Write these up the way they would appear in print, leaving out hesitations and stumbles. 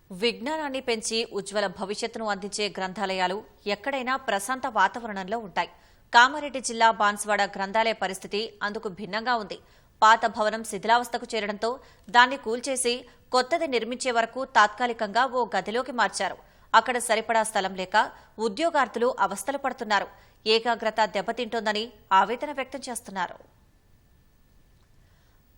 విజ్ఞానాన్ని పెంచి ఉజ్వల భవిష్యత్తును అందించే గ్రంథాలయాలు ఎక్కడైనా ప్రశాంత వాతావరణంలో ఉంటాయి. కామారెడ్డి జిల్లా బాన్స్వాడ గ్రంథాలయ పరిస్థితి అందుకు భిన్నంగా ఉంది. పాత భవనం శిథిలావస్థకు చేరడంతో దాన్ని కూల్చేసి కొత్తది నిర్మించే వరకు తాత్కాలికంగా ఓ గదిలోకి మార్చారు. అక్కడ సరిపడా స్థలం లేక ఉద్యోగార్థులు అవస్థలు పడుతున్నారు. ఏకాగ్రత దెబ్బతింటోందని ఆవేదన వ్యక్తం చేస్తున్నారు.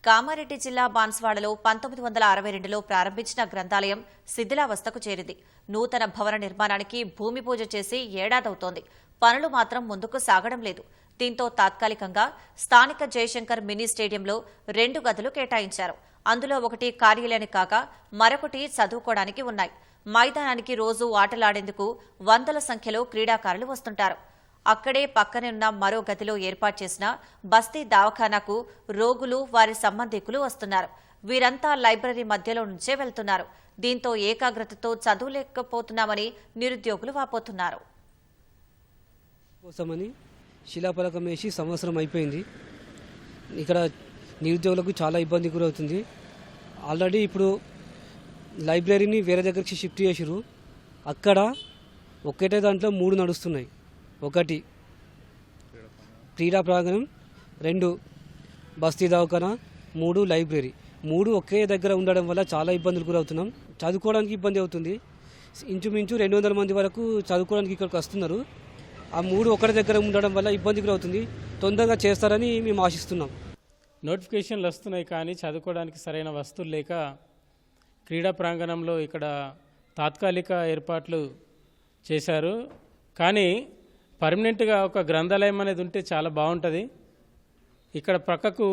కామారెడ్డి జిల్లా బాన్స్వాడలో 1962లో ప్రారంభించిన గ్రంథాలయం శిథిలావస్థకు చేరింది. నూతన భవన నిర్మాణానికి భూమి పూజ చేసి ఏడాదవుతోంది. పనులు మాత్రం ముందుకు సాగడం లేదు. దీంతో తాత్కాలికంగా స్థానిక జయశంకర్ మినీ స్టేడియంలో 2 గదులు కేటాయించారు. అందులో ఒకటి కార్యాలయానికి కాగా మరొకటి చదువుకోవడానికి ఉన్నాయి. మైదానానికి రోజూ ఆటలాడేందుకు వందల సంఖ్యలో క్రీడాకారులు వస్తుంటారు. అక్కడే పక్కనే ఉన్న మరో గదిలో ఏర్పాటు చేసిన బస్తీ దవాఖానాకు రోగులు, వారి సంబంధికులు వస్తున్నారు. వీరంతా లైబ్రరీ మధ్యలో నుంచే వెళ్తున్నారు. దీంతో ఏకాగ్రతతో చదువులేకపోతున్నామని నిరుద్యోగులు వాపోతున్నారు. కోసమని శిలాఫలకం వేసి సంవత్సరం అయిపోయింది. ఇక్కడ నిరుద్యోగులకు చాలా ఇబ్బంది గురవుతుంది. ఆల్రెడీ ఇప్పుడు లైబ్రరీని వేరే దగ్గరికి షిఫ్ట్ చేసిరు. అక్కడ ఒక్కటే దాంట్లో 3 నడుస్తున్నాయి. 1 క్రీడా ప్రాంగణం, 2 బస్తీ దవాఖానా, 3 లైబ్రరీ. 3 ఒకే దగ్గర ఉండడం వల్ల చాలా ఇబ్బందులు గురవుతున్నాం. చదువుకోవడానికి ఇబ్బంది అవుతుంది. ఇంచుమించు 200 మంది వరకు చదువుకోవడానికి ఇక్కడికి వస్తున్నారు. ఆ 3 ఒకటి దగ్గర ఉండడం వల్ల ఇబ్బంది గురవుతుంది. తొందరగా చేస్తారని మేము ఆశిస్తున్నాం. నోటిఫికేషన్లు వస్తున్నాయి కానీ చదువుకోవడానికి సరైన వస్తువులు లేక క్రీడా ప్రాంగణంలో ఇక్కడ తాత్కాలిక ఏర్పాట్లు చేశారు. కానీ పర్మనెంట్గా ఒక గ్రంథాలయం అనేది ఉంటే చాలా బాగుంటుంది. ఇక్కడ ప్రక్కకు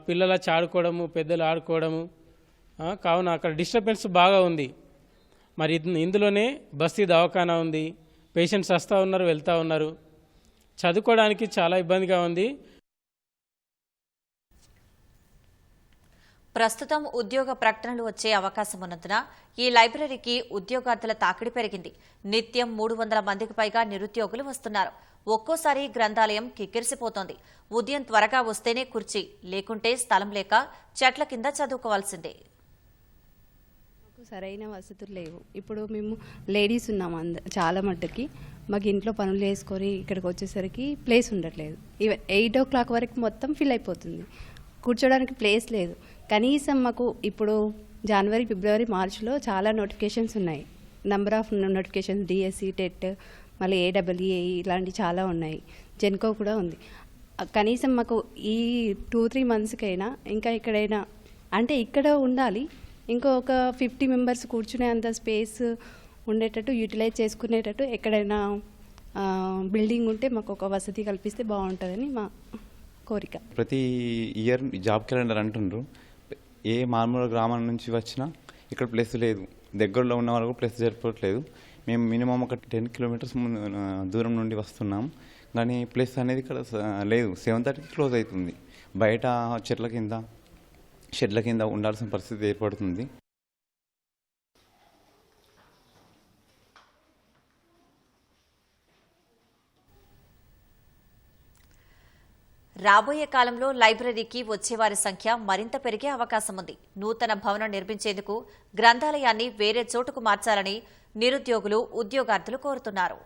పిల్లల ఆడుకోవడము, పెద్దలు ఆడుకోవడము, కావున అక్కడ డిస్టర్బెన్స్ బాగా ఉంది. మరి ఇందులోనే బస్తీ దవాఖానా ఉంది. పేషెంట్స్ వస్తూ ఉన్నారు, వెళ్తూ ఉన్నారు. చదువుకోవడానికి చాలా ఇబ్బందిగా ఉంది. ప్రస్తుతం ఉద్యోగ ప్రకటనలు వచ్చే అవకాశం ఉన్నందున ఈ లైబ్రరీకి ఉద్యోగార్థుల తాకిడి పెరిగింది. నిత్యం 300 మందికి పైగా నిరుద్యోగులు వస్తున్నారు. ఒక్కోసారి గ్రంథాలయం కిక్కిరిసిపోతోంది. ఉదయం త్వరగా వస్తేనే కుర్చీ, లేకుంటే స్థలం లేక చెట్ల కింద చదువుకోవాల్సిందే. సరైన వసతులు లేవు. ఇప్పుడు మేము లేడీస్ ఉన్నాము, చాలా మట్టుకి మాకు ఇంట్లో పనులు చేసుకొని ఇక్కడికి వచ్చేసరికి ప్లేస్ ఉండట్లేదు. 8 o'clock వరకు మొత్తం ఫిల్ అయిపోతుంది. కూర్చోడానికి ప్లేస్ లేదు. కనీసం మాకు ఇప్పుడు జనవరి, ఫిబ్రవరి, మార్చిలో చాలా నోటిఫికేషన్స్ ఉన్నాయి. Number of notifications, DSC, TET, మళ్ళీ ఏడబ్ల్యూఏ ఇలాంటివి చాలా ఉన్నాయి. జెన్కో కూడా ఉంది. కనీసం మాకు ఈ 2-3 monthsకైనా ఇంకా ఎక్కడైనా అంటే ఇక్కడ ఉండాలి. ఇంకొక 50 members కూర్చునే అంత స్పేస్ ఉండేటట్టు, యూటిలైజ్ చేసుకునేటట్టు ఎక్కడైనా బిల్డింగ్ ఉంటే మాకు ఒక వసతి కల్పిస్తే బాగుంటుందని మా కోరిక. ప్రతి ఇయర్ జాబ్ క్యాలెండర్ అంటుండ్రు. ఏ మారుమూల గ్రామం నుంచి వచ్చినా ఇక్కడ ప్లేస్ లేదు. దగ్గరలో ఉన్న వాళ్ళకు ప్లేస్ సరిపోవట్లేదు. మేము మినిమం ఒక 10 kilometers దూరం నుండి వస్తున్నాం, కానీ ప్లేస్ అనేది ఇక్కడ లేదు. 7:30కి క్లోజ్ అవుతుంది. బయట చెట్ల కింద, షెడ్ల కింద ఉండాల్సిన పరిస్థితి ఏర్పడుతుంది. రాబోయే కాలంలో లైబ్రరీకి వచ్చేవారి సంఖ్య మరింత పెరిగే అవకాశం ఉంది. నూతన భవనం నిర్మించేందుకు గ్రంథాలయాన్ని వేరే చోటుకు మార్చాలని నిరుద్యోగులు, ఉద్యోగార్థులు కోరుతున్నారు.